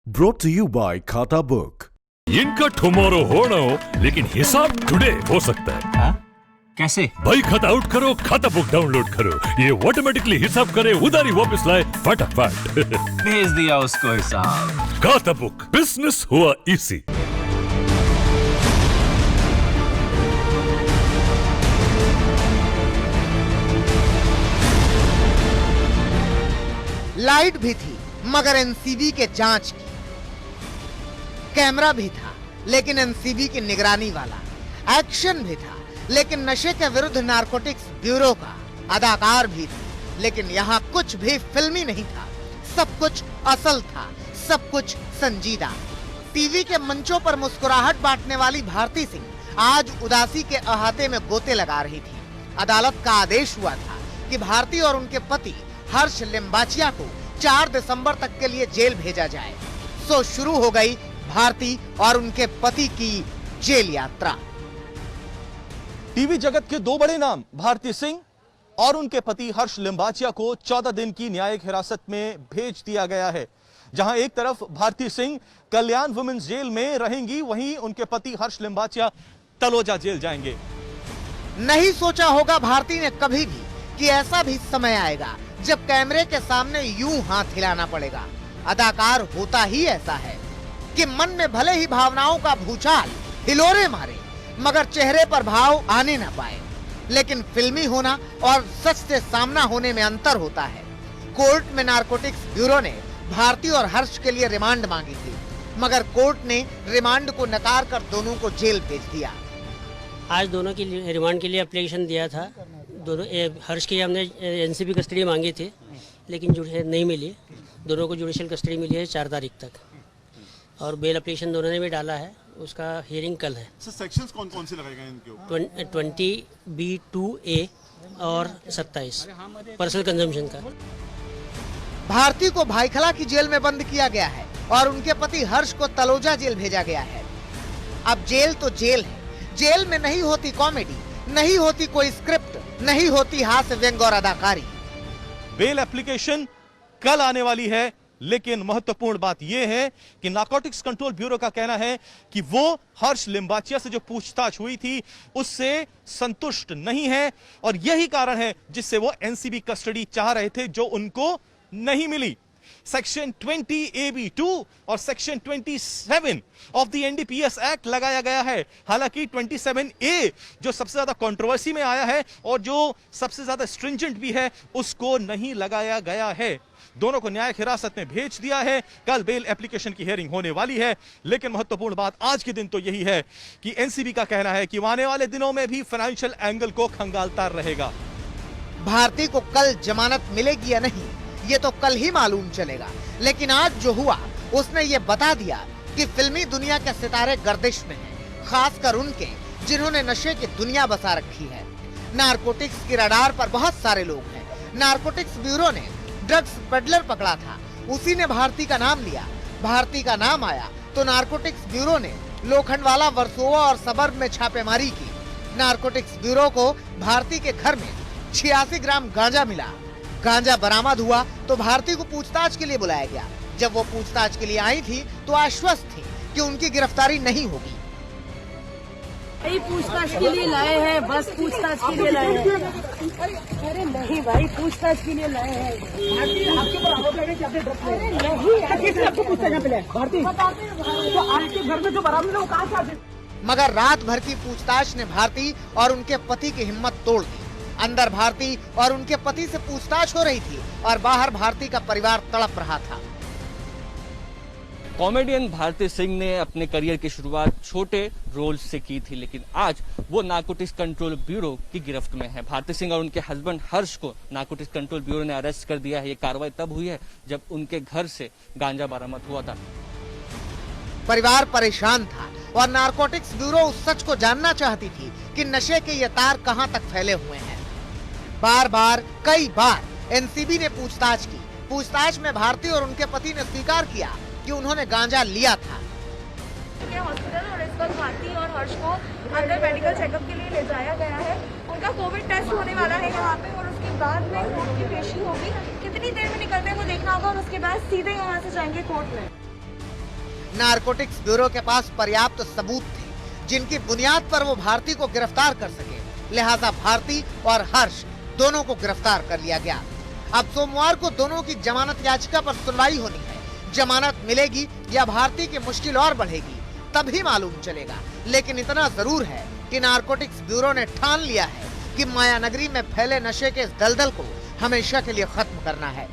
Brought to you by खाता book. इनका tomorrow होना हो लेकिन हिसाब टुडे हो सकता है। हा? कैसे? भाई खाता आउट करो, खाता बुक डाउनलोड करो, ये ऑटोमेटिकली हिसाब करे, उधारी वापस लाए फटाफट। भेज दिया उसको हिसाब। खाता बुक, बिजनेस हुआ इजी। लाइट भी थी मगर एनसीबी के जांच की, कैमरा भी था लेकिन एनसीबी की निगरानी वाला, एक्शन भी था लेकिन नशे के विरुद्ध नारकोटिक्स ब्यूरो का, अदाकार भी थे लेकिन यहाँ कुछ भी फिल्मी नहीं था। सब कुछ असल था, सब कुछ संजीदा। टीवी के मंचों पर मुस्कुराहट बांटने वाली भारती सिंह आज उदासी के अहाते में गोते लगा रही थी। अदालत का आदेश हुआ था कि भारती और उनके पति हर्ष लिम्बाचिया को 4 दिसंबर तक के लिए जेल भेजा जाए। सो शुरू हो गई भारती और उनके पति की जेल यात्रा। टीवी जगत के 2 बड़े नाम भारती सिंह और उनके पति हर्ष लिम्बाचिया को 14 दिन की न्यायिक हिरासत में भेज दिया गया है। जहां एक तरफ भारती सिंह कल्याण वुमेन्स जेल में रहेंगी, वहीं उनके पति हर्ष लिम्बाचिया तलोजा जेल जाएंगे। नहीं सोचा होगा भारती ने कभी भी कि ऐसा भी समय आएगा जब कैमरे के सामने यूं हाथ हिलाना पड़ेगा। अदाकार होता ही ऐसा है कि मन में भले ही भावनाओं का भूचाल हिलोरे मारे मगर चेहरे पर भाव आने ना पाए। लेकिन फिल्मी होना और सच से सामना होने में अंतर होता है। कोर्ट में नारकोटिक्स ब्यूरो ने भारती और हर्ष के लिए रिमांड मांगी थी मगर कोर्ट ने रिमांड को नकार कर दोनों को जेल भेज दिया। आज दोनों के लिए रिमांड के लिए एप्लीकेशन दिया था। दोनों हर्ष की हमने एनसीबी कस्टडी मांगी थी लेकिन जो है नहीं मिली। दोनों को जुडिशियल कस्टडी मिली है 4 तारीख तक और बेल एप्लीकेशन दोनों ने भी डाला है। उसका हियरिंग कल है। सर सेक्शंस कौन से लगाए गए इनके ऊपर? 20B2A और 27 पर्सनल कंजम्पशन का। भारती को भाईखला की जेल में बंद किया गया है और उनके पति हर्ष को तलोजा जेल भेजा गया है। अब जेल तो जेल है। जेल में नहीं होती कॉमेडी, नहीं होती कोई स्क्रिप्ट, नहीं होती हास्य व्यंग और अदाकारी। बेल एप्लीकेशन कल आने वाली है, लेकिन महत्वपूर्ण बात यह है कि नारकोटिक्स कंट्रोल ब्यूरो का कहना है कि वो हर्ष लिम्बाचिया से जो पूछताछ हुई थी उससे संतुष्ट नहीं है और यही कारण है जिससे वो एनसीबी कस्टडी चाह रहे थे जो उनको नहीं मिली। सेक्शन 20AB2 और section 27 of the NDPS act लगाया गया है। हालांकि 27A जो सबसे ज्यादा कंट्रोवर्सी में आया है और जो सबसे ज्यादा स्ट्रिंजेंट भी है उसको नहीं लगाया गया है। दोनों को न्यायिक हिरासत में भेज दिया है। कल बेल एप्लीकेशन की हियरिंग होने वाली है, लेकिन महत्वपूर्ण बात आज के दिन तो यही है कि एनसीबी का कहना है कि आने वाले दिनों में भी फाइनेंशियल एंगल को खंगालता रहेगा। भारती को कल जमानत मिलेगी या नहीं ये तो कल ही मालूम चलेगा, लेकिन आज जो हुआ उसने ये बता दिया कि फिल्मी दुनिया के सितारे गर्दिश में हैं, खासकर उनके जिन्होंने नशे की दुनिया बसा रखी है। नारकोटिक्स की रडार पर बहुत सारे लोग हैं। नारकोटिक्स ब्यूरो ने ड्रग्स पेडलर पकड़ा था, उसी ने भारती का नाम लिया। भारती का नाम आया तो नारकोटिक्स ब्यूरो ने लोखंडवाला, वर्सोवा और सबर्ब में छापेमारी की। नारकोटिक्स ब्यूरो को भारती के घर में 86 ग्राम गांजा मिला। गांजा बरामद हुआ तो भारती को पूछताछ के लिए बुलाया गया। जब वो पूछताछ के लिए आई थी तो आश्वस्त थी कि उनकी गिरफ्तारी नहीं होगी। पूछताछ के लिए लाए हैं, बस पूछताछ के लिए लाए हैं। अरे नहीं भाई, पूछताछ के लिए लाए हैं। आपके आरोप लगे कि आपने ड्रग्स लिया? नहीं, आपको पूछना है भारती, तो आपके घर में जो बरामद है वो कहाँ से? मगर रात भर की पूछताछ ने भारती और उनके पति की हिम्मत तोड़ दी। अंदर भारती और उनके पति से पूछताछ हो रही थी और बाहर भारती का परिवार तड़प रहा था। कॉमेडियन भारती सिंह ने अपने करियर की शुरुआत छोटे रोल से की थी, लेकिन आज वो नारकोटिक्स कंट्रोल ब्यूरो की गिरफ्त में है। भारती सिंह और उनके हस्बैंड हर्ष को नारकोटिक्स कंट्रोल ब्यूरो ने अरेस्ट कर दिया है। ये कार्रवाई तब हुई है जब उनके घर से गांजा बरामद हुआ था। परिवार परेशान था और नारकोटिक्स ब्यूरो उस सच को जानना चाहती थी कि नशे के ये तार कहां तक फैले हुए हैं। बार बार कई बार एनसीबी ने पूछताछ की। पूछताछ में भारती और उनके पति ने स्वीकार किया कि उन्होंने गांजा लिया था। हॉस्पिटल और इस वक्त भारती और हर्ष को अंदर मेडिकल चेकअप के लिए ले जाया गया है। उनका कोविड टेस्ट होने वाला है यहाँ पे और उसके बाद में कोर्ट की पेशी होगी। कितनी देर में निकलते हैं वो देखना होगा और उसके बाद सीधे यहाँ से जाएंगे कोर्ट में। नारकोटिक्स ब्यूरो के पास पर्याप्त सबूत थे जिनकी बुनियाद पर वो भारती को गिरफ्तार कर सके। लिहाजा भारती और हर्ष दोनों को गिरफ्तार कर लिया गया। अब सोमवार को दोनों की जमानत याचिका पर सुनवाई होनी है। जमानत मिलेगी या भारती की मुश्किल और बढ़ेगी तभी मालूम चलेगा। लेकिन इतना जरूर है कि नारकोटिक्स ब्यूरो ने ठान लिया है कि मायानगरी में फैले नशे के इस दलदल को हमेशा के लिए खत्म करना है।